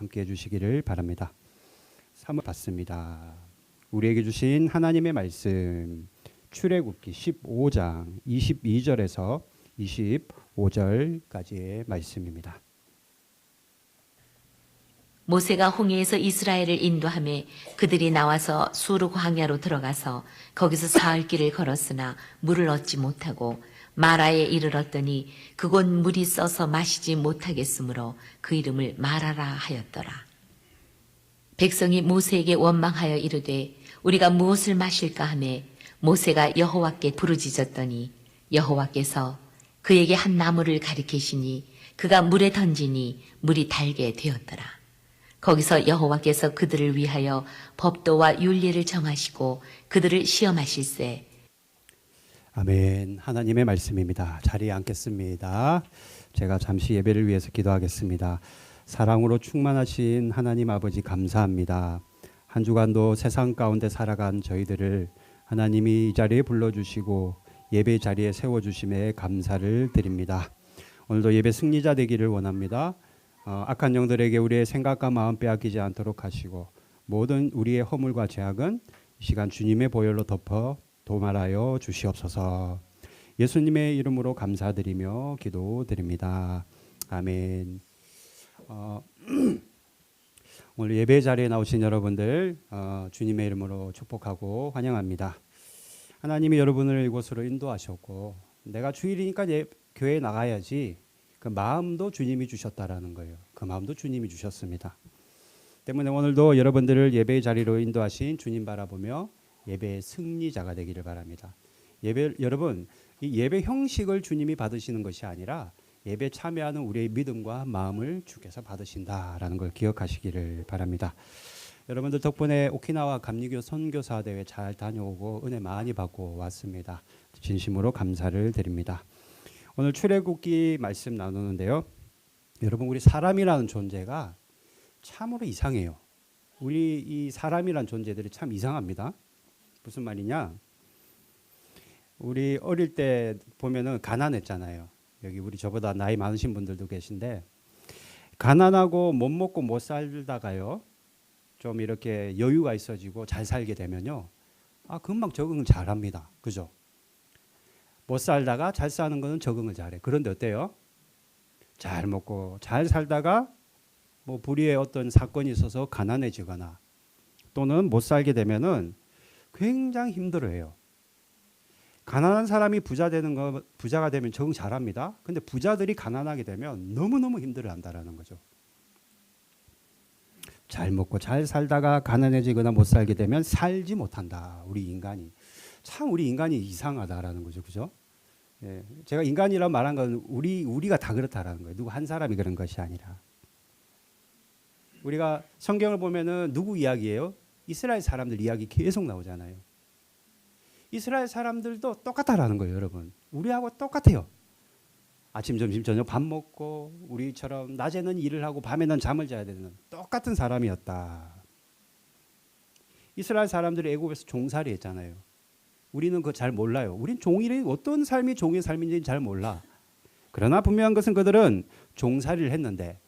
함께 해주시기를 바랍니다. 사문 받습니다. 우리에게 주신 하나님의 말씀 출애굽기 15장 22절에서 25절까지의 말씀입니다. 모세가 홍해에서 이스라엘을 인도하며 그들이 나와서 수르 광야로 들어가서 거기서 사흘 길을 걸었으나 물을 얻지 못하고 마라에 이르렀더니 그곳 물이 써서 마시지 못하겠으므로 그 이름을 마라라 하였더라. 백성이 모세에게 원망하여 이르되 우리가 무엇을 마실까 하며 모세가 여호와께 부르짖었더니 여호와께서 그에게 한 나무를 가리키시니 그가 물에 던지니 물이 달게 되었더라. 거기서 여호와께서 그들을 위하여 법도와 윤리를 정하시고 그들을 시험하실세. 아멘. 하나님의 말씀입니다. 자리에 앉겠습니다. 제가 잠시 예배를 위해서 기도하겠습니다. 사랑으로 충만하신 하나님 아버지 감사합니다. 한 주간도 세상 가운데 살아간 저희들을 하나님이 이 자리에 불러주시고 예배 자리에 세워주심에 감사를 드립니다. 오늘도 예배 승리자 되기를 원합니다. 악한 영들에게 우리의 생각과 마음 빼앗기지 않도록 하시고 모든 우리의 허물과 죄악은 이 시간 주님의 보혈로 덮어 도말하여 주시옵소서. 예수님의 이름으로 감사드리며 기도드립니다. 아멘. 오늘 예배 자리에 나오신 여러분들 주님의 이름으로 축복하고 환영합니다. 하나님이 여러분을 이곳으로 인도하셨고 내가 주일이니까 교회에 나가야지 그 마음도 주님이 주셨다라는 거예요. 그 마음도 주님이 주셨습니다. 때문에 오늘도 여러분들을 예배의 자리로 인도하신 주님 바라보며 예배의 승리자가 되기를 바랍니다. 여러분 이 예배 형식을 주님이 받으시는 것이 아니라 예배 참여하는 우리의 믿음과 마음을 주께서 받으신다라는 걸 기억하시기를 바랍니다. 여러분들 덕분에 오키나와 감리교 선교사 대회 잘 다녀오고 은혜 많이 받고 왔습니다. 진심으로 감사를 드립니다. 오늘 출애굽기 말씀 나누는데요. 여러분 우리 사람이라는 존재가 참으로 이상해요. 우리 이 사람이라는 존재들이 참 이상합니다. 무슨 말이냐? 우리 어릴 때 보면은 가난했잖아요. 여기 우리 저보다 나이 많으신 분들도 계신데 가난하고 못 먹고 못 살다가요. 좀 이렇게 여유가 있어지고 잘 살게 되면요. 금방 적응을 잘합니다. 그죠? 못 살다가 잘 사는 거는 적응을 잘해. 그런데 어때요? 잘 먹고 잘 살다가 뭐 불의의 어떤 사건이 있어서 가난해지거나 또는 못 살게 되면은 굉장히 힘들어해요. 가난한 사람이 부자가 되면 적응 잘합니다. 근데 부자들이 가난하게 되면 너무너무 힘들어한다라는 거죠. 잘 먹고 잘 살다가 가난해지거나 못 살게 되면 살지 못한다. 우리 인간이. 참 우리 인간이 이상하다라는 거죠. 그죠? 예, 제가 인간이라고 말한 건 우리가 다 그렇다라는 거예요. 누구 한 사람이 그런 것이 아니라. 우리가 성경을 보면은 누구 이야기예요? 이스라엘 사람들 이야기 계속 나오잖아요. 이스라엘 사람들도 똑같다라는 거예요, 여러분. 우리하고 똑같아요. 아침, 점심, 저녁 밥 먹고 우리처럼 낮에는 일을 하고 밤에는 잠을 자야 되는 똑같은 사람이었다. 이스라엘 사람들이 애굽에서 종살이 했잖아요. 우리는 그거 잘 몰라요. 우린 어떤 삶이 종의 삶인지 잘 몰라. 그러나 분명한 것은 그들은 종살이를 했는데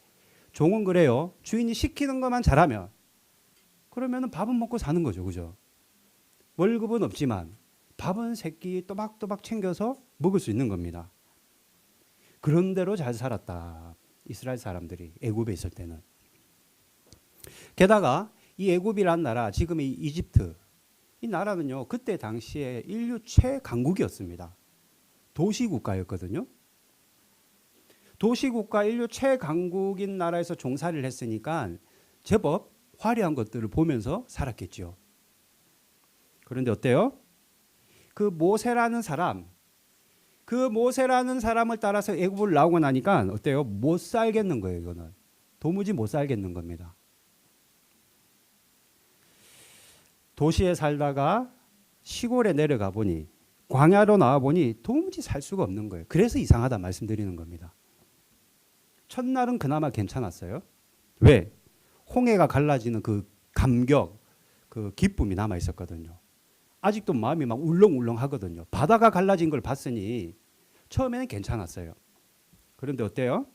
종은 그래요. 주인이 시키는 것만 잘하면 그러면 밥은 먹고 사는 거죠. 그죠? 월급은 없지만 밥은 새끼 또박또박 챙겨서 먹을 수 있는 겁니다. 그런 대로 잘 살았다. 이스라엘 사람들이 애굽에 있을 때는. 게다가 이 애굽이란 나라, 지금의 이집트, 이 나라는요. 그때 당시에 인류 최강국이었습니다. 도시국가였거든요. 도시국가 인류 최강국인 나라에서 종살이를 했으니까 제법 화려한 것들을 보면서 살았겠죠. 그런데 어때요? 그 모세라는 사람을 따라서 애굽을 나오고 나니까 어때요? 못 살겠는 거예요. 이거는 도무지 못 살겠는 겁니다. 도시에 살다가 시골에 내려가 보니 광야로 나와 보니 도무지 살 수가 없는 거예요. 그래서 이상하다 말씀드리는 겁니다. 첫날은 그나마 괜찮았어요. 왜? 홍해가 갈라지는 그 감격, 그 기쁨이 남아 있었거든요. 아직도 마음이 막 울렁울렁 하거든요. 바다가 갈라진 걸 봤으니 처음에는 괜찮았어요. 그런데 어때요?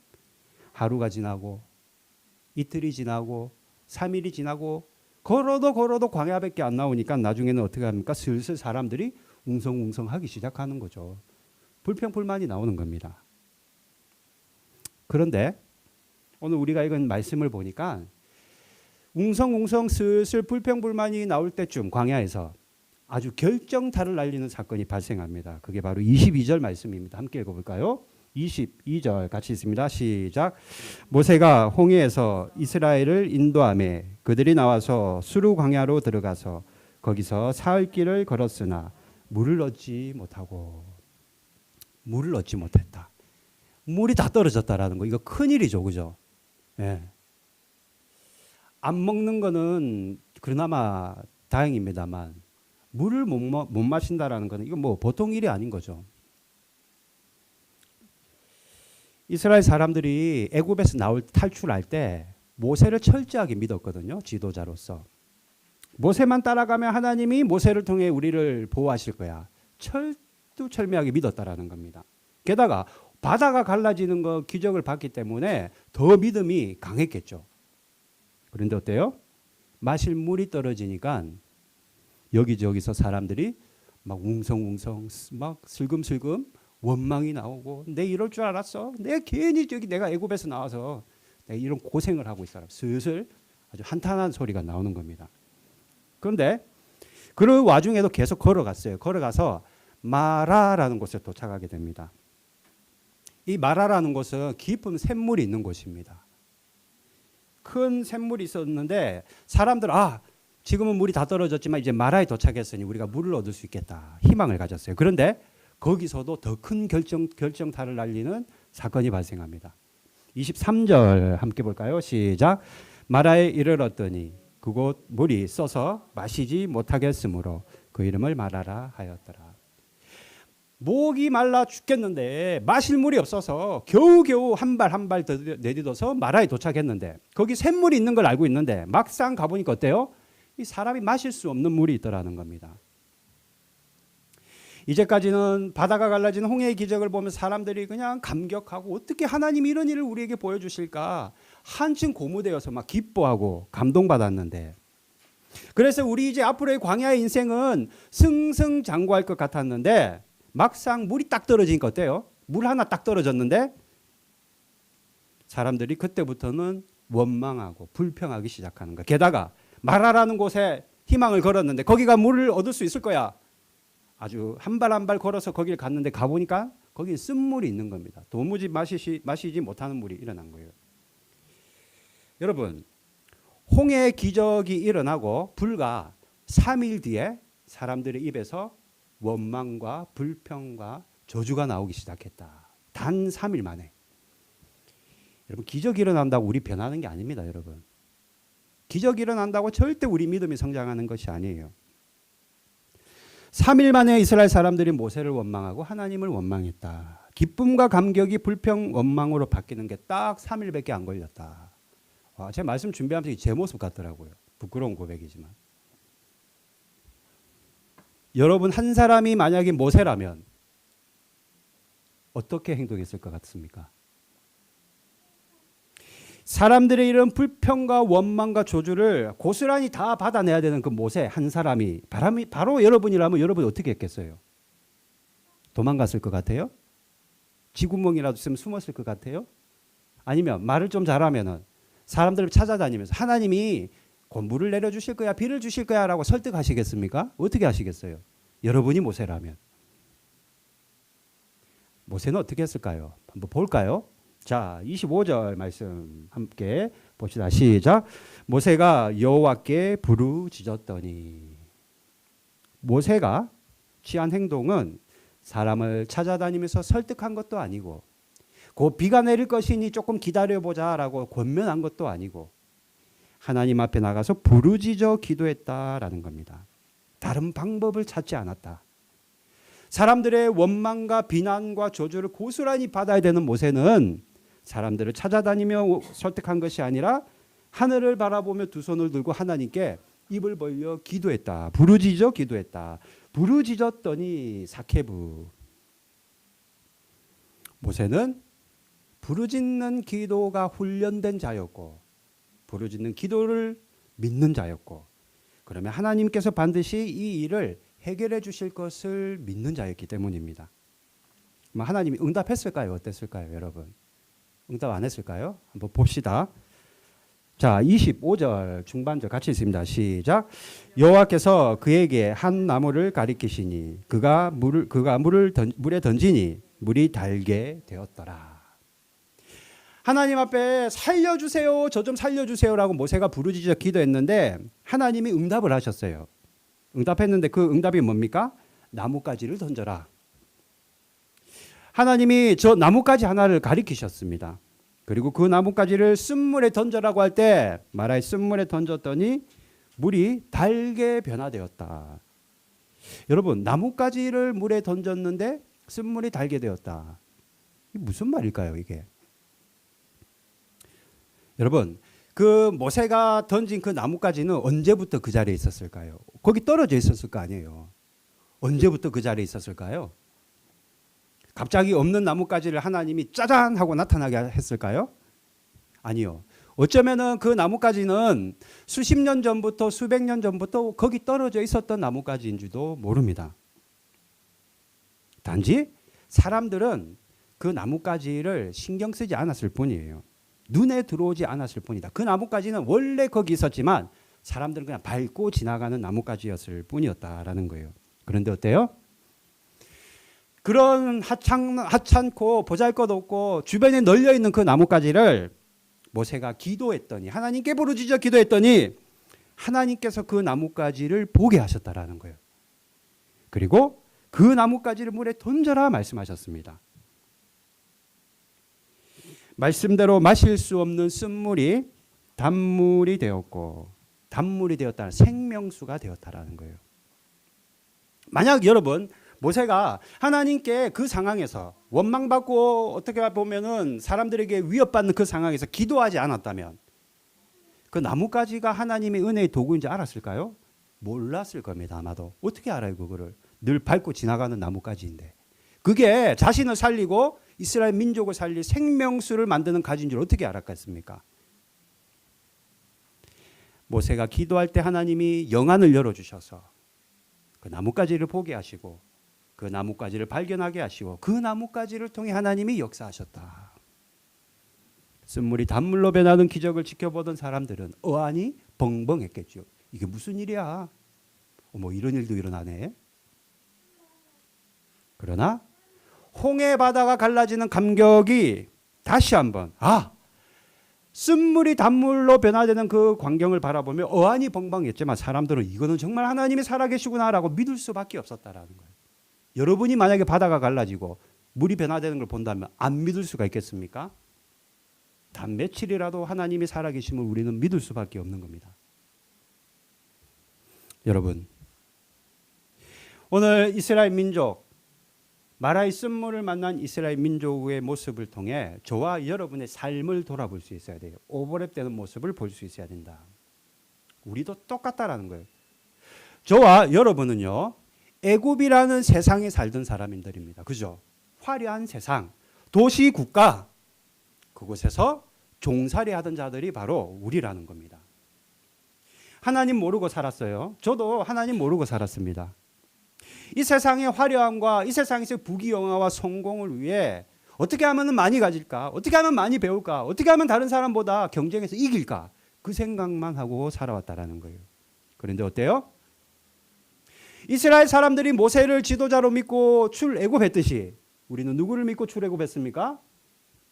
하루가 지나고 이틀이 지나고 3일이 지나고 걸어도 광야밖에 안 나오니까 나중에는 어떻게 합니까? 슬슬 사람들이 웅성웅성하기 시작하는 거죠. 불평불만이 나오는 겁니다. 그런데 오늘 우리가 읽은 말씀을 보니까 웅성웅성 슬슬 불평불만이 나올 때쯤 광야에서 아주 결정타를 날리는 사건이 발생합니다. 그게 바로 22절 말씀입니다. 함께 읽어볼까요? 22절 같이 있습니다. 시작. 모세가 홍해에서 이스라엘을 인도하며 그들이 나와서 수르 광야로 들어가서 거기서 사흘 길을 걸었으나 물을 얻지 못하고 물을 얻지 못했다. 물이 다 떨어졌다라는 거 이거 큰일이죠. 그죠? 예. 안 먹는 거는 그나마 다행입니다만 물을 못 마신다라는 거는 이건 뭐 보통 일이 아닌 거죠. 이스라엘 사람들이 애굽에서 탈출할 때 모세를 철저하게 믿었거든요. 지도자로서. 모세만 따라가면 하나님이 모세를 통해 우리를 보호하실 거야. 철두철미하게 믿었다라는 겁니다. 게다가 바다가 갈라지는 거 기적을 봤기 때문에 더 믿음이 강했겠죠. 그런데 어때요? 마실 물이 떨어지니까 여기저기서 사람들이 막 웅성웅성 막 슬금슬금 원망이 나오고 내 이럴 줄 알았어. 내 괜히 내가 애굽에서 나와서 내가 이런 고생을 하고 있어라. 슬슬 아주 한탄한 소리가 나오는 겁니다. 그런데 그 와중에도 계속 걸어갔어요. 걸어가서 마라라는 곳에 도착하게 됩니다. 이 마라라는 곳은 깊은 샘물이 있는 곳입니다. 큰 샘물이 있었는데 사람들 지금은 물이 다 떨어졌지만 이제 마라에 도착했으니 우리가 물을 얻을 수 있겠다 희망을 가졌어요. 그런데 거기서도 더 큰 결정타를 날리는 사건이 발생합니다. 23절 함께 볼까요? 시작. 마라에 이르렀더니 그곳 물이 써서 마시지 못하겠으므로 그 이름을 마라라 하였더라. 목이 말라 죽겠는데 마실 물이 없어서 겨우겨우 한 발 한 발 내딛어서 마라에 도착했는데 거기 샘물이 있는 걸 알고 있는데 막상 가보니까 어때요? 이 사람이 마실 수 없는 물이 있더라는 겁니다. 이제까지는 바다가 갈라진 홍해의 기적을 보면 사람들이 그냥 감격하고 어떻게 하나님이 이런 일을 우리에게 보여주실까 한층 고무되어서 막 기뻐하고 감동받았는데 그래서 우리 이제 앞으로의 광야의 인생은 승승장구할 것 같았는데 막상 물이 딱 떨어지니까 어때요? 물 하나 딱 떨어졌는데 사람들이 그때부터는 원망하고 불평하기 시작하는 거야. 게다가 마라라는 곳에 희망을 걸었는데 거기가 물을 얻을 수 있을 거야. 아주 한 발 한 발 걸어서 거기를 갔는데 가보니까 거기에 쓴물이 있는 겁니다. 도무지 마시지 못하는 물이 일어난 거예요. 여러분, 홍해의 기적이 일어나고 불과 3일 뒤에 사람들의 입에서 원망과 불평과 저주가 나오기 시작했다. 단 3일 만에. 여러분, 기적이 일어난다고 우리 변하는 게 아닙니다, 여러분. 기적이 일어난다고 절대 우리 믿음이 성장하는 것이 아니에요. 3일 만에 이스라엘 사람들이 모세를 원망하고 하나님을 원망했다. 기쁨과 감격이 불평, 원망으로 바뀌는 게 딱 3일밖에 안 걸렸다. 제 말씀 준비하면서 제 모습 같더라고요. 부끄러운 고백이지만. 여러분 한 사람이 만약에 모세라면 어떻게 행동했을 것 같습니까? 사람들의 이런 불평과 원망과 조주를 고스란히 다 받아내야 되는 그 모세 한 사람이 바로 여러분이라면 여러분이 어떻게 했겠어요? 도망갔을 것 같아요? 쥐구멍이라도 있으면 숨었을 것 같아요? 아니면 말을 좀 잘하면은 사람들을 찾아다니면서 하나님이 곧 물을 내려주실 거야, 비를 주실 거야 라고 설득하시겠습니까? 어떻게 하시겠어요? 여러분이 모세라면. 모세는 어떻게 했을까요? 한번 볼까요? 자, 25절 말씀 함께 봅시다. 시작. 모세가 여호와께 부르짖었더니. 모세가 취한 행동은 사람을 찾아다니면서 설득한 것도 아니고 곧 비가 내릴 것이니 조금 기다려보자라고 권면한 것도 아니고 하나님 앞에 나가서 부르짖어 기도했다라는 겁니다. 다른 방법을 찾지 않았다. 사람들의 원망과 비난과 저주를 고스란히 받아야 되는 모세는 사람들을 찾아다니며 설득한 것이 아니라 하늘을 바라보며 두 손을 들고 하나님께 입을 벌려 기도했다. 부르짖어 기도했다. 부르짖었더니 사케브. 모세는 부르짖는 기도가 훈련된 자였고 부르짖는 기도를 믿는 자였고, 그러면 하나님께서 반드시 이 일을 해결해 주실 것을 믿는 자였기 때문입니다. 하나님이 응답했을까요? 어땠을까요, 여러분? 응답 안 했을까요? 한번 봅시다. 자, 25절 중반절 같이 있습니다. 시작. 여호와께서 그에게 한 나무를 가리키시니 그가 물에 던지니 물이 달게 되었더라. 하나님 앞에 살려주세요, 저 좀 살려주세요라고 모세가 부르짖어 기도했는데 하나님이 응답을 하셨어요. 응답했는데 그 응답이 뭡니까? 나뭇가지를 던져라. 하나님이 저 나뭇가지 하나를 가리키셨습니다. 그리고 그 나뭇가지를 쓴물에 던져라고 할 때 마라의 쓴물에 던졌더니 물이 달게 변화되었다. 여러분, 나뭇가지를 물에 던졌는데 쓴물이 달게 되었다. 이게 무슨 말일까요, 이게? 여러분, 그 모세가 던진 그 나뭇가지는 언제부터 그 자리에 있었을까요? 거기 떨어져 있었을 거 아니에요. 언제부터 그 자리에 있었을까요? 갑자기 없는 나뭇가지를 하나님이 짜잔 하고 나타나게 했을까요? 아니요. 어쩌면은 그 나뭇가지는 수십 년 전부터 수백 년 전부터 거기 떨어져 있었던 나뭇가지인지도 모릅니다. 단지 사람들은 그 나뭇가지를 신경 쓰지 않았을 뿐이에요. 눈에 들어오지 않았을 뿐이다. 그 나뭇가지는 원래 거기 있었지만 사람들은 그냥 밟고 지나가는 나뭇가지였을 뿐이었다라는 거예요. 그런데 어때요? 그런 하찮고 보잘것없고 주변에 널려있는 그 나뭇가지를 모세가 기도했더니, 하나님께 부르짖어 기도했더니 하나님께서 그 나뭇가지를 보게 하셨다라는 거예요. 그리고 그 나뭇가지를 물에 던져라 말씀하셨습니다. 말씀대로 마실 수 없는 쓴물이 단물이 되었고, 단물이 되었다는 생명수가 되었다라는 거예요. 만약 여러분, 모세가 하나님께 그 상황에서 원망받고 어떻게 보면은 사람들에게 위협받는 그 상황에서 기도하지 않았다면 그 나뭇가지가 하나님의 은혜의 도구인지 알았을까요? 몰랐을 겁니다. 아마도. 어떻게 알아요, 그거를? 늘 밟고 지나가는 나뭇가지인데. 그게 자신을 살리고 이스라엘 민족을 살릴 생명수를 만드는 가지인 줄 어떻게 알았겠습니까? 모세가 기도할 때 하나님이 영안을 열어주셔서 그 나뭇가지를 보게 하시고 그 나뭇가지를 발견하게 하시고 그 나뭇가지를 통해 하나님이 역사하셨다. 쓴물이 단물로 변하는 기적을 지켜보던 사람들은 어안이 벙벙했겠죠. 이게 무슨 일이야? 뭐 이런 일도 일어나네. 그러나 홍해 바다가 갈라지는 감격이 다시 한번 쓴물이 단물로 변화되는 그 광경을 바라보며 어안이 벙벙했지만 사람들은 이거는 정말 하나님이 살아계시구나라고 믿을 수밖에 없었다라는 거예요. 여러분이 만약에 바다가 갈라지고 물이 변화되는 걸 본다면 안 믿을 수가 있겠습니까? 단 며칠이라도 하나님이 살아계심을 우리는 믿을 수밖에 없는 겁니다. 여러분, 오늘 이스라엘 민족, 마라의 쓴물을 만난 이스라엘 민족의 모습을 통해 저와 여러분의 삶을 돌아볼 수 있어야 돼요. 오버랩되는 모습을 볼 수 있어야 된다. 우리도 똑같다라는 거예요. 저와 여러분은요, 애굽이라는 세상에 살던 사람들입니다. 그죠? 화려한 세상, 도시 국가, 그곳에서 종살이 하던 자들이 바로 우리라는 겁니다. 하나님 모르고 살았어요. 저도 하나님 모르고 살았습니다. 이 세상의 화려함과 이 세상에서 부귀영화와 성공을 위해 어떻게 하면 많이 가질까? 어떻게 하면 많이 배울까? 어떻게 하면 다른 사람보다 경쟁에서 이길까? 그 생각만 하고 살아왔다라는 거예요. 그런데 어때요? 이스라엘 사람들이 모세를 지도자로 믿고 출애굽했듯이 우리는 누구를 믿고 출애굽했습니까?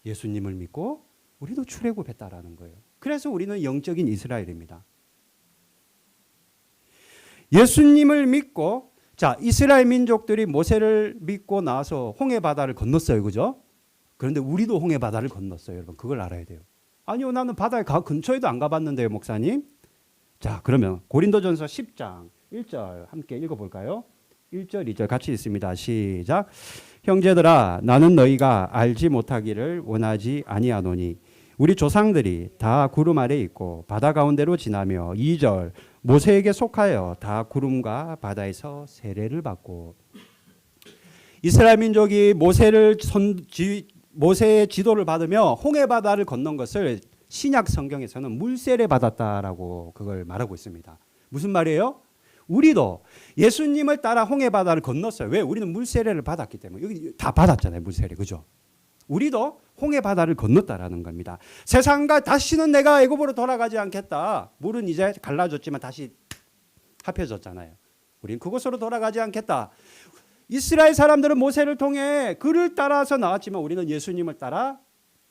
예수님을 믿고 우리도 출애굽했다라는 거예요. 그래서 우리는 영적인 이스라엘입니다. 예수님을 믿고, 자, 이스라엘 민족들이 모세를 믿고 나서 홍해 바다를 건넜어요. 그죠? 그런데 우리도 홍해 바다를 건넜어요. 여러분, 그걸 알아야 돼요. 아니요, 나는 바다에 근처에도 안 가봤는데요, 목사님. 자, 그러면 고린도전서 10장 1절 함께 읽어볼까요? 1절, 2절 같이 있습니다. 시작. 형제들아, 나는 너희가 알지 못하기를 원하지 아니하노니 우리 조상들이 다 구름 아래 있고 바다 가운데로 지나며 2절 모세에게 속하여 다 구름과 바다에서 세례를 받고. 이스라엘 민족이 모세의 지도를 받으며 홍해 바다를 건넌 것을 신약 성경에서는 물세례 받았다라고 그걸 말하고 있습니다. 무슨 말이에요? 우리도 예수님을 따라 홍해 바다를 건넜어요. 왜? 우리는 물세례를 받았기 때문에. 여기 다 받았잖아요, 물세례. 그죠? 우리도 홍해 바다를 건넜다라는 겁니다. 세상과 다시는 내가 애굽으로 돌아가지 않겠다. 물은 이제 갈라졌지만 다시 합해졌잖아요. 우린 그곳으로 돌아가지 않겠다. 이스라엘 사람들은 모세를 통해 그를 따라서 나왔지만 우리는 예수님을 따라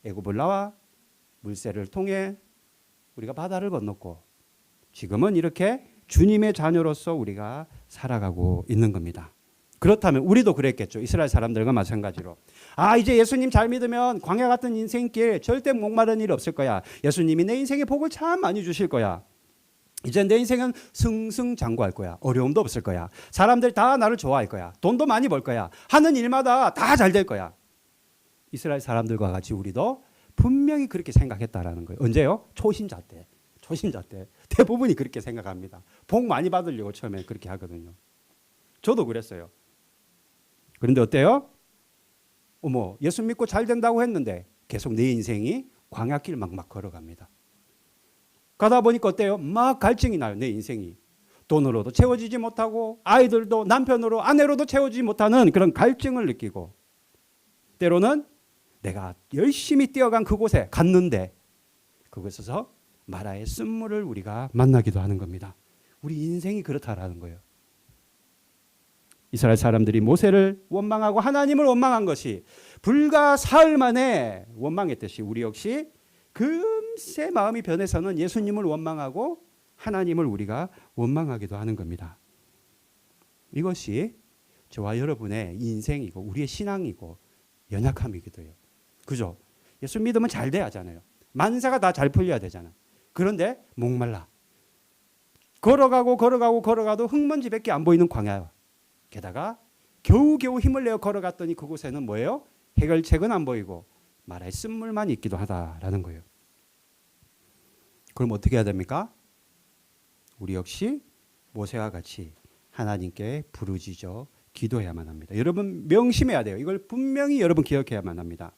애굽을 나와 물세를 통해 우리가 바다를 건넜고 지금은 이렇게 주님의 자녀로서 우리가 살아가고 있는 겁니다. 그렇다면 우리도 그랬겠죠. 이스라엘 사람들과 마찬가지로. 이제 예수님 잘 믿으면 광야 같은 인생길 절대 목마른 일 없을 거야. 예수님이 내 인생에 복을 참 많이 주실 거야. 이제 내 인생은 승승장구할 거야. 어려움도 없을 거야. 사람들 다 나를 좋아할 거야. 돈도 많이 벌 거야. 하는 일마다 다 잘 될 거야. 이스라엘 사람들과 같이 우리도 분명히 그렇게 생각했다라는 거예요. 언제요? 초신자 때. 초신자 때. 대부분이 그렇게 생각합니다. 복 많이 받으려고 처음에 그렇게 하거든요. 저도 그랬어요. 그런데 어때요? 예수 믿고 잘 된다고 했는데 계속 내 인생이 광야길 막 걸어갑니다. 가다 보니까 어때요? 막 갈증이 나요. 내 인생이. 돈으로도 채워지지 못하고 아이들도 남편으로 아내로도 채워지지 못하는 그런 갈증을 느끼고 때로는 내가 열심히 뛰어간 그곳에 갔는데 그곳에서 마라의 쓴물을 우리가 만나기도 하는 겁니다. 우리 인생이 그렇다라는 거예요. 이스라엘 사람들이 모세를 원망하고 하나님을 원망한 것이 불과 사흘 만에 원망했듯이 우리 역시 금세 마음이 변해서는 예수님을 원망하고 하나님을 우리가 원망하기도 하는 겁니다. 이것이 저와 여러분의 인생이고 우리의 신앙이고 연약함이기도 해요. 그죠? 예수 믿으면 잘 돼야 하잖아요. 만사가 다 잘 풀려야 되잖아. 그런데 목말라. 걸어가도 흙먼지밖에 안 보이는 광야. 게다가 겨우겨우 힘을 내어 걸어갔더니 그곳에는 뭐예요? 해결책은 안 보이고 마라의 쓴물만 있기도 하다라는 거예요. 그럼 어떻게 해야 됩니까? 우리 역시 모세와 같이 하나님께 부르짖어 기도해야만 합니다. 여러분 명심해야 돼요. 이걸 분명히 여러분 기억해야만 합니다.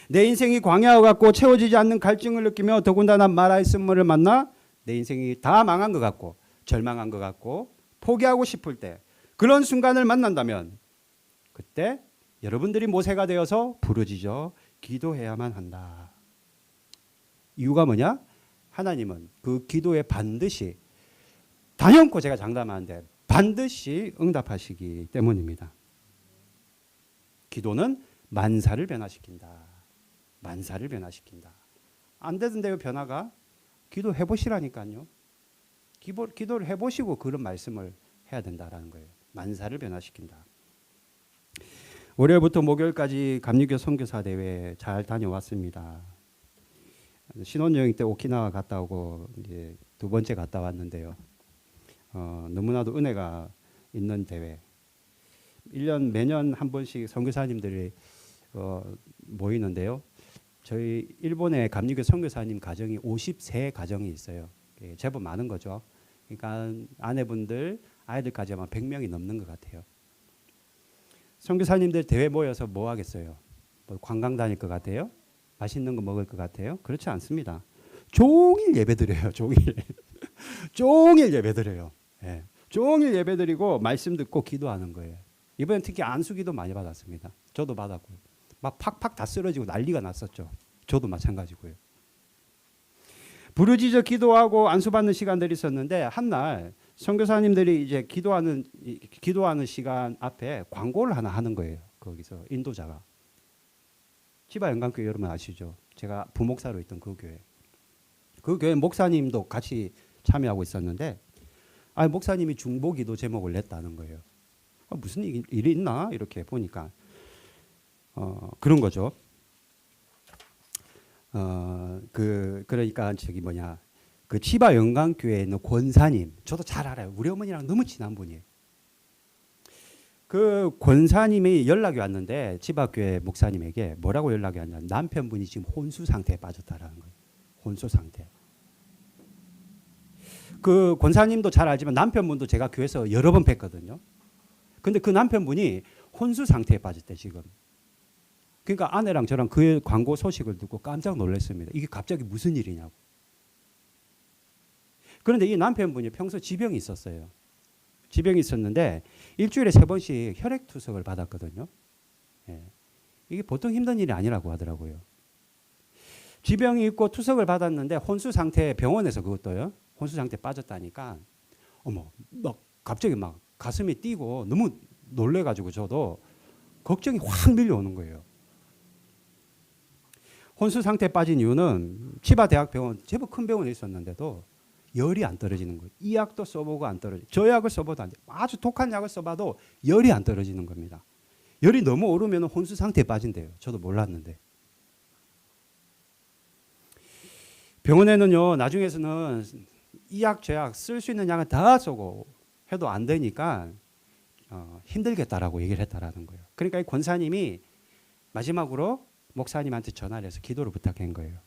내 인생이 광야와 같고 채워지지 않는 갈증을 느끼며 더군다나 마라의 쓴물을 만나 내 인생이 다 망한 것 같고 절망한 것 같고 포기하고 싶을 때 그런 순간을 만난다면 그때 여러분들이 모세가 되어서 부르짖어 기도해야만 한다. 이유가 뭐냐? 하나님은 그 기도에 반드시 단연코 제가 장담하는데 반드시 응답하시기 때문입니다. 기도는 만사를 변화시킨다. 만사를 변화시킨다. 안 되던데요 변화가? 기도해 보시라니까요. 기도를 해보시고 그런 말씀을 해야 된다라는 거예요. 만사를 변화시킨다. 월요일부터 목요일까지 감리교 선교사 대회 잘 다녀왔습니다. 신혼여행 때 오키나와 갔다 오고 이제 두 번째 갔다 왔는데요. 너무나도 은혜가 있는 대회. 1년 매년 한 번씩 선교사님들이 모이는데요. 저희 일본의 감리교 선교사님 가정이 50세 가정이 있어요. 제법 많은 거죠. 그러니까 아내분들, 아이들까지 아마 100명이 넘는 것 같아요. 선교사님들 대회 모여서 뭐 하겠어요? 뭐 관광 다닐 것 같아요? 맛있는 거 먹을 것 같아요? 그렇지 않습니다. 종일 예배드려요. 종일 예배드려요. 예. 종일 예배드리고 말씀 듣고 기도하는 거예요. 이번엔 특히 안수기도 많이 받았습니다. 저도 받았고요. 막 팍팍 다 쓰러지고 난리가 났었죠. 저도 마찬가지고요. 부르짖어 기도하고 안수받는 시간들이 있었는데 한날 선교사님들이 이제 기도하는 시간 앞에 광고를 하나 하는 거예요. 거기서 인도자가. 치바 영광교회 여러분 아시죠? 제가 부목사로 있던 그 교회. 그 교회 목사님도 같이 참여하고 있었는데 목사님이 중보기도 제목을 냈다는 거예요. 무슨 일이 있나? 이렇게 보니까 그런 거죠. 그러니까 그 치바 영광교회에 있는 권사님, 저도 잘 알아요. 우리 어머니랑 너무 친한 분이에요. 그 권사님이 연락이 왔는데 치바교회 목사님에게 뭐라고 연락이 왔냐면 남편분이 지금 혼수 상태에 빠졌다라는 거예요. 혼수 상태. 그 권사님도 잘 알지만 남편분도 제가 교회에서 여러 번 뵀거든요. 근데 그 남편분이 혼수 상태에 빠졌대 지금. 그러니까 아내랑 저랑 그 광고 소식을 듣고 깜짝 놀랐습니다. 이게 갑자기 무슨 일이냐고. 그런데 이 남편분이 평소 지병이 있었어요. 지병이 있었는데 일주일에 3번씩 혈액투석을 받았거든요. 예. 이게 보통 힘든 일이 아니라고 하더라고요. 지병이 있고 투석을 받았는데 혼수 상태, 병원에서 그것도요. 혼수 상태 빠졌다니까 어머 막 갑자기 막 가슴이 뛰고 너무 놀래가지고 저도 걱정이 확 밀려오는 거예요. 혼수 상태에 빠진 이유는 치바대학병원 제법 큰 병원에 있었는데도 열이 안 떨어지는 거예요. 이 약도 써보고 안 떨어져요. 저 약을 써봐도 안 돼요. 아주 독한 약을 써봐도 열이 안 떨어지는 겁니다. 열이 너무 오르면 혼수 상태에 빠진대요. 저도 몰랐는데. 병원에는요, 나중에서는 이 약, 저 약 쓸 수 있는 약을 다 쓰고 해도 안 되니까 힘들겠다라고 얘기를 했다라는 거예요. 그러니까 이 권사님이 마지막으로 목사님한테 전화를 해서 기도를 부탁한 거예요.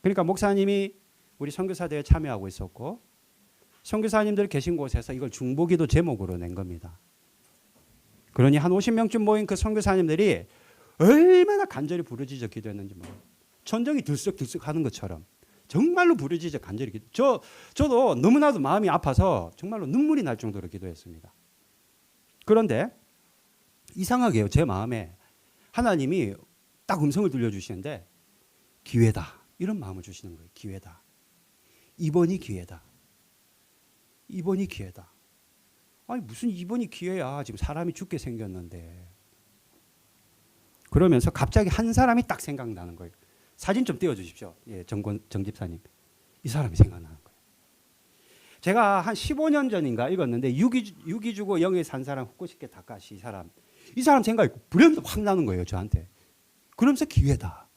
그러니까 목사님이 우리 선교사대회에 참여하고 있었고 선교사님들 계신 곳에서 이걸 중보기도 제목으로 낸 겁니다. 그러니 한 50명쯤 모인 그 선교사님들이 얼마나 간절히 부르짖어 기도했는지 몰라요. 천정이 들썩들썩 하는 것처럼 정말로 부르짖어 간절히 기도. 저도 너무나도 마음이 아파서 정말로 눈물이 날 정도로 기도했습니다. 그런데 이상하게요. 제 마음에 하나님이 딱 음성을 들려주시는데 기회다. 이런 마음을 주시는 거예요. 기회다. 이번이 기회다. 이번이 기회다. 아니 무슨 이번이 기회야. 지금 사람이 죽게 생겼는데. 그러면서 갑자기 한 사람이 딱 생각나는 거예요. 사진 좀 띄워주십시오. 예, 정 집사님. 이 사람이 생각나는 거예요. 제가 한 15년 전인가 읽었는데 유기주고 영에 산 사람 후쿠시케 다카시 이 사람 생각이 불현듯 확 나는 거예요. 저한테. 그러면서 기회다.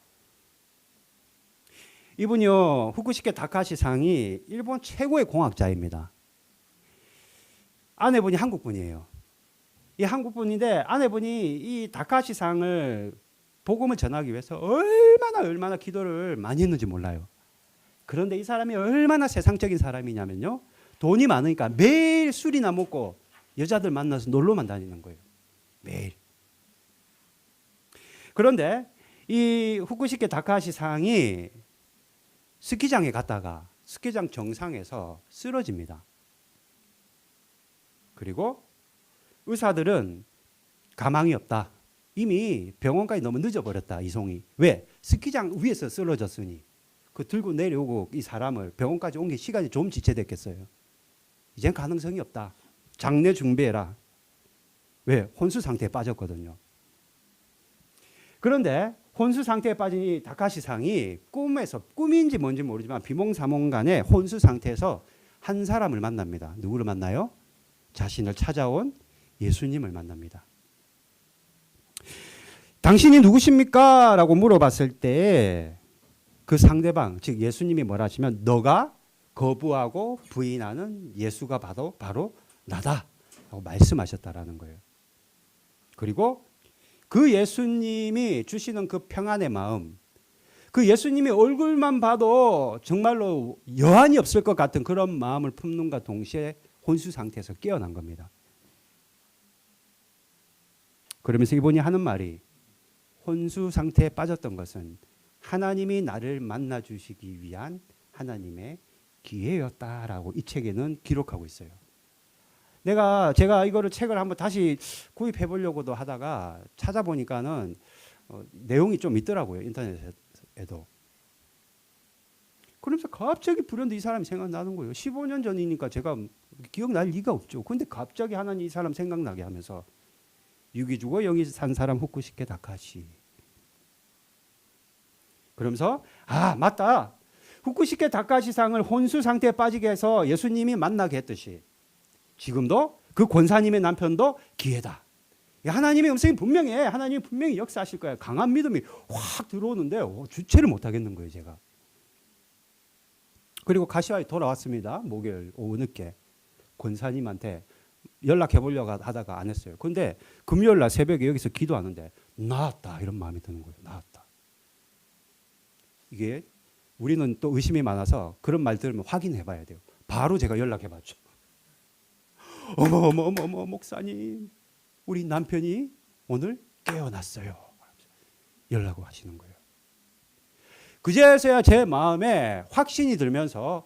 이분이요. 후쿠시케 다카시 상이 일본 최고의 공학자입니다. 아내분이 한국분이에요. 이 한국분인데 아내분이 이 다카시 상을 복음을 전하기 위해서 얼마나 기도를 많이 했는지 몰라요. 그런데 이 사람이 얼마나 세상적인 사람이냐면요. 돈이 많으니까 매일 술이나 먹고 여자들 만나서 놀러만 다니는 거예요. 매일. 그런데 이 후쿠시케 다카시 상이 스키장에 갔다가 스키장 정상에서 쓰러집니다. 그리고 의사들은 가망이 없다. 이미 병원까지 너무 늦어버렸다. 이송이. 왜? 스키장 위에서 쓰러졌으니 그 들고 내려오고 이 사람을 병원까지 옮길 시간이 좀 지체됐겠어요. 이젠 가능성이 없다. 장례 준비해라. 왜? 혼수 상태에 빠졌거든요. 그런데 혼수 상태에 빠진 이 다카시 상이 꿈인지 뭔지 모르지만 비몽사몽간에 혼수 상태에서 한 사람을 만납니다. 누구를 만나요? 자신을 찾아온 예수님을 만납니다. 당신이 누구십니까? 라고 물어봤을 때 그 상대방, 즉 예수님이 뭐라 하시면 너가 거부하고 부인하는 예수가 바로 나다 라고 말씀하셨다라는 거예요. 그리고 그 예수님이 주시는 그 평안의 마음, 그 예수님이 얼굴만 봐도 정말로 여한이 없을 것 같은 그런 마음을 품는과 동시에 혼수 상태에서 깨어난 겁니다. 그러면서 이분이 하는 말이 혼수 상태에 빠졌던 것은 하나님이 나를 만나 주시기 위한 하나님의 기회였다라고 이 책에는 기록하고 있어요. 제가 이거를 책을 한번 다시 구입해 보려고도 하다가 찾아보니까는 내용이 좀 있더라고요. 인터넷에도. 그러면서 갑자기 불현듯 이 사람이 생각나는 거예요. 15년 전이니까 제가 기억날 리가 없죠. 근데 갑자기 하나님 이 사람 생각나게 하면서 유기주고 영이 산 사람 후쿠시케 다카시. 그러면서 맞다. 후쿠시케 다카시상을 혼수 상태에 빠지게 해서 예수님이 만나게 했듯이 지금도 그 권사님의 남편도 기회다. 하나님의 음성이 분명해. 하나님이 분명히 역사하실 거야. 강한 믿음이 확 들어오는데 주체를 못 하겠는 거예요, 제가. 그리고 가시화에 돌아왔습니다. 목요일 오후 늦게. 권사님한테 연락해 보려고 하다가 안 했어요. 근데 금요일 날 새벽에 여기서 기도하는데 나았다 이런 마음이 드는 거예요. 나았다. 이게 우리는 또 의심이 많아서 그런 말 들으면 확인해 봐야 돼요. 바로 제가 연락해 봤죠. 어머 목사님 우리 남편이 오늘 깨어났어요. 열라고 하시는 거예요. 그제서야 제 마음에 확신이 들면서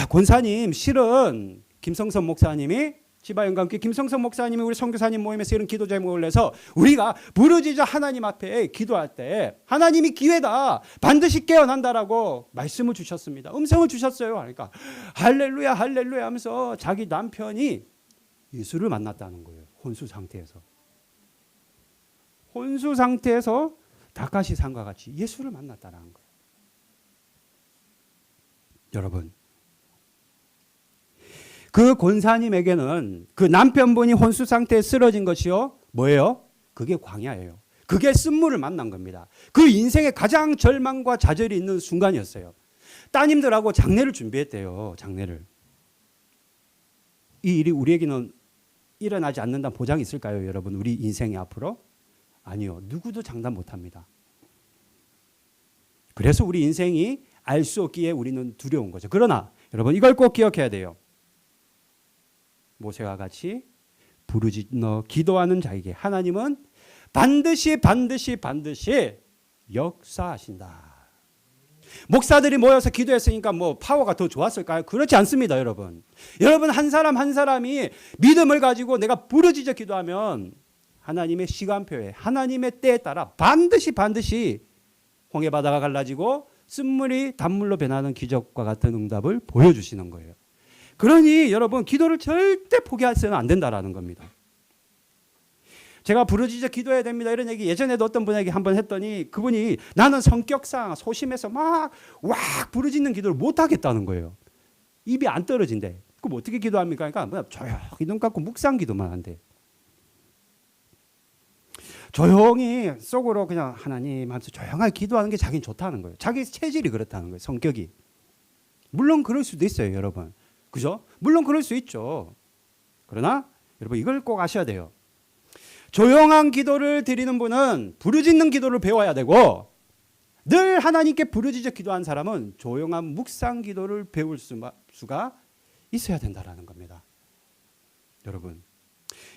권사님 실은 김성선 목사님이 지바영감께 김성선 목사님이 우리 선교사님 모임에서 이런 기도 제목을 내서 우리가 부르짖어 하나님 앞에 기도할 때 하나님이 기회다 반드시 깨어난다라고 말씀을 주셨습니다. 음성을 주셨어요. 그러니까 할렐루야 할렐루야 하면서 자기 남편이 예수를 만났다는 거예요. 혼수 상태에서 다카시 산과 같이 예수를 만났다는 거예요. 여러분, 그 권사님에게는 그 남편분이 혼수 상태에 쓰러진 것이요 뭐예요? 그게 광야예요. 그게 쓴물을 만난 겁니다. 그 인생의 가장 절망과 좌절이 있는 순간이었어요. 따님들하고 장례를 준비했대요. 장례를. 이 일이 우리에게는 일어나지 않는다는 보장이 있을까요, 여러분? 우리 인생이 앞으로? 아니요. 누구도 장담 못합니다. 그래서 우리 인생이 알 수 없기에 우리는 두려운 거죠. 그러나 여러분 이걸 꼭 기억해야 돼요. 모세와 같이 부르짖어 기도하는 자에게 하나님은 반드시 역사하신다. 목사들이 모여서 기도했으니까 파워가 더 좋았을까요? 그렇지 않습니다, 여러분. 여러분 한 사람 한 사람이 믿음을 가지고 내가 부르짖어 기도하면 하나님의 시간표에 하나님의 때에 따라 반드시 홍해 바다가 갈라지고 쓴물이 단물로 변하는 기적과 같은 응답을 보여주시는 거예요. 그러니 여러분 기도를 절대 포기해서는 안 된다라는 겁니다. 제가 부르짖어 기도해야 됩니다 이런 얘기 예전에도 어떤 분에게 한번 했더니 그분이 나는 성격상 소심해서 막 부르짖는 기도를 못 하겠다는 거예요. 입이 안 떨어진대. 그럼 어떻게 기도합니까? 그러니까 조용히 눈 감고 묵상 기도만 한대. 조용히 속으로 그냥 하나님 하면서 조용하게 기도하는 게 자기는 좋다는 거예요. 자기 체질이 그렇다는 거예요. 성격이. 물론 그럴 수도 있어요, 여러분. 그죠? 물론 그럴 수 있죠. 그러나 여러분 이걸 꼭 아셔야 돼요. 조용한 기도를 드리는 분은 부르짖는 기도를 배워야 되고 늘 하나님께 부르짖어 기도한 사람은 조용한 묵상 기도를 배울 수가 있어야 된다라는 겁니다. 여러분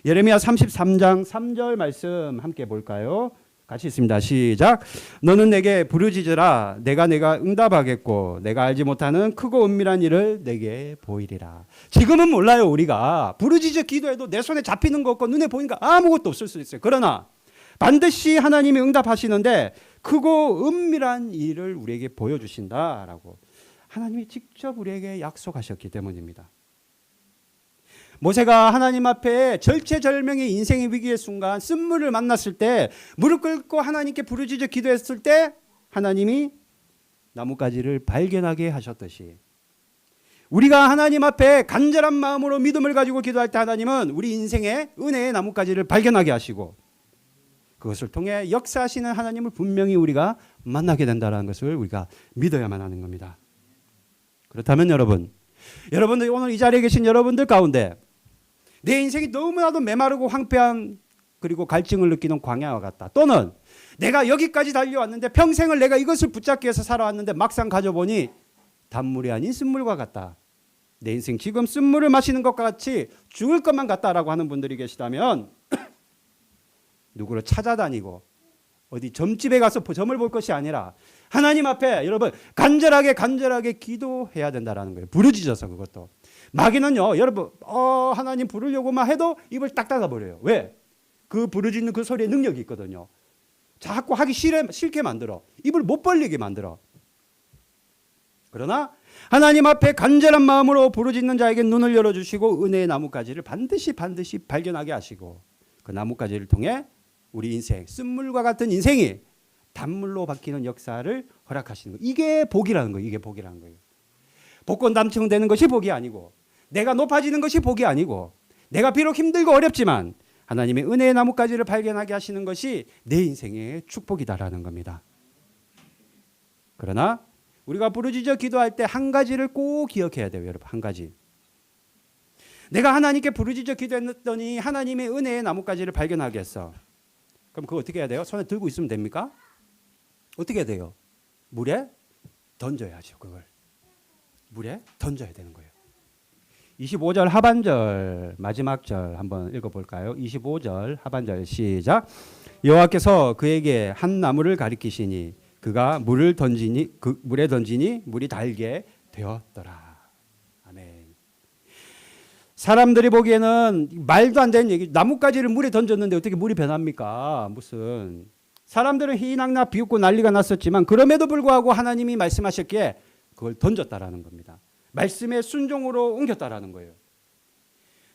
예레미야 33장 3절 말씀 함께 볼까요? 같이 있습니다. 시작. 너는 내게 부르짖으라. 내가 응답하겠고 내가 알지 못하는 크고 은밀한 일을 내게 보이리라. 지금은 몰라요. 우리가 부르짖어 기도해도 내 손에 잡히는 거 없고 눈에 보이니까 아무것도 없을 수 있어요. 그러나 반드시 하나님이 응답하시는데 크고 은밀한 일을 우리에게 보여주신다라고 하나님이 직접 우리에게 약속하셨기 때문입니다. 모세가 하나님 앞에 절체절명의 인생의 위기의 순간 쓴물을 만났을 때 무릎 꿇고 하나님께 부르짖어 기도했을 때 하나님이 나뭇가지를 발견하게 하셨듯이 우리가 하나님 앞에 간절한 마음으로 믿음을 가지고 기도할 때 하나님은 우리 인생의 은혜의 나뭇가지를 발견하게 하시고 그것을 통해 역사하시는 하나님을 분명히 우리가 만나게 된다는 것을 우리가 믿어야만 하는 겁니다. 그렇다면 여러분들 오늘 이 자리에 계신 여러분들 가운데 내 인생이 너무나도 메마르고 황폐한 그리고 갈증을 느끼는 광야와 같다. 또는 내가 여기까지 달려왔는데 평생을 내가 이것을 붙잡기 위해서 살아왔는데 막상 가져보니 단물이 아닌 쓴물과 같다. 내 인생 지금 쓴물을 마시는 것과 같이 죽을 것만 같다라고 하는 분들이 계시다면 누구를 찾아다니고 어디 점집에 가서 점을 볼 것이 아니라 하나님 앞에 여러분 간절하게 기도해야 된다라는 거예요. 부르짖어서 그것도. 마귀는요, 여러분, 하나님 부르려고만 해도 입을 딱 닫아버려요. 왜? 그 부르짖는 그 소리에 능력이 있거든요. 자꾸 하기 싫게 만들어. 입을 못 벌리게 만들어. 그러나 하나님 앞에 간절한 마음으로 부르짖는 자에게 눈을 열어주시고 은혜의 나뭇가지를 반드시 발견하게 하시고 그 나뭇가지를 통해 우리 인생, 쓴물과 같은 인생이 단물로 바뀌는 역사를 허락하시는 거예요. 이게 복이라는 거예요. 복권 당첨되는 것이 복이 아니고 내가 높아지는 것이 복이 아니고 내가 비록 힘들고 어렵지만 하나님의 은혜의 나뭇가지를 발견하게 하시는 것이 내 인생의 축복이다라는 겁니다. 그러나 우리가 부르짖어 기도할 때 한 가지를 꼭 기억해야 돼요. 여러분 한 가지. 내가 하나님께 부르짖어 기도했더니 하나님의 은혜의 나뭇가지를 발견하게 했어. 그럼 그거 어떻게 해야 돼요? 손에 들고 있으면 됩니까? 어떻게 해야 돼요? 물에 던져야죠. 그걸 물에 던져야 되는 거예요. 25절 하반절 마지막 절 한번 읽어볼까요? 25절 하반절 시작. 여호와께서 그에게 한 나무를 가리키시니 그가 물에 던지니 물이 달게 되었더라. 아멘. 사람들이 보기에는 말도 안 되는 얘기. 나뭇가지를 물에 던졌는데 어떻게 물이 변합니까? 무슨. 사람들은 희낙낙 비웃고 난리가 났었지만 그럼에도 불구하고 하나님이 말씀하셨기에 그걸 던졌다라는 겁니다. 말씀의 순종으로 옮겼다라는 거예요.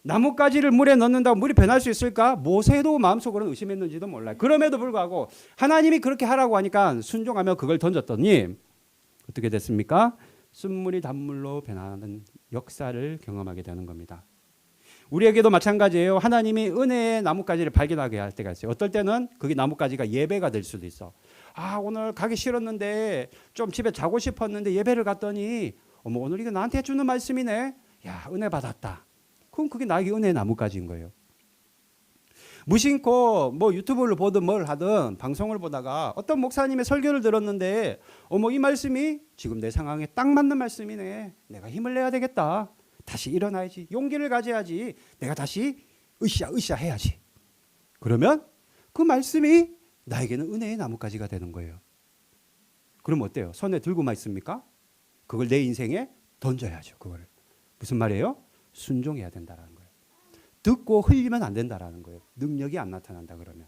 나뭇가지를 물에 넣는다고 물이 변할 수 있을까? 모세도 마음속으로는 의심했는지도 몰라요. 그럼에도 불구하고 하나님이 그렇게 하라고 하니까 순종하며 그걸 던졌더니 어떻게 됐습니까? 쓴물이 단물로 변하는 역사를 경험하게 되는 겁니다. 우리에게도 마찬가지예요. 하나님이 은혜의 나뭇가지를 발견하게 할 때가 있어요. 어떨 때는 그게 나뭇가지가 예배가 될 수도 있어. 아, 오늘 가기 싫었는데 좀 집에 자고 싶었는데 예배를 갔더니 어머, 오늘 이거 나한테 주는 말씀이네. 야, 은혜 받았다. 그럼 그게 나에게 은혜의 나뭇가지인 거예요. 무심코 뭐 유튜브를 보든 뭘 하든 방송을 보다가 어떤 목사님의 설교를 들었는데 어머, 이 말씀이 지금 내 상황에 딱 맞는 말씀이네. 내가 힘을 내야 되겠다. 다시 일어나야지. 용기를 가져야지. 내가 다시 으쌰 해야지. 그러면 그 말씀이 나에게는 은혜의 나뭇가지가 되는 거예요. 그럼 어때요? 손에 들고만 있습니까? 그걸 내 인생에 던져야죠. 그걸. 무슨 말이에요? 순종해야 된다라는 거예요. 듣고 흘리면 안 된다라는 거예요. 능력이 안 나타난다 그러면.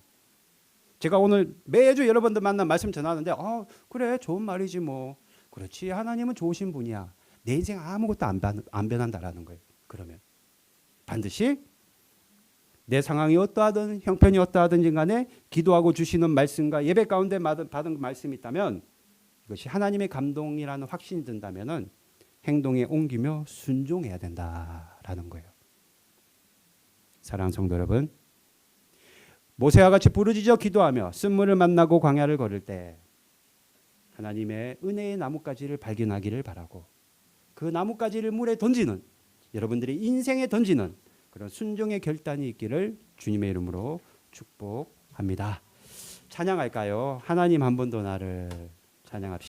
제가 오늘 매주 여러분들 만나 말씀 전하는데 그래 좋은 말이지 뭐. 그렇지 하나님은 좋으신 분이야. 내 인생 아무것도 안 변한다라는 거예요. 그러면 반드시 내 상황이 어떠하든 형편이 어떠하든지 간에 기도하고 주시는 말씀과 예배 가운데 받은 말씀이 있다면 이것이 하나님의 감동이라는 확신이 든다면은 행동에 옮기며 순종해야 된다라는 거예요. 사랑하는 성도 여러분, 모세와 같이 부르짖어 기도하며 쓴물을 만나고 광야를 걸을 때 하나님의 은혜의 나뭇가지를 발견하기를 바라고 그 나뭇가지를 물에 던지는 여러분들이 인생에 던지는 그런 순종의 결단이 있기를 주님의 이름으로 축복합니다. 찬양할까요? 하나님 한 번 더 나를 찬양합시다.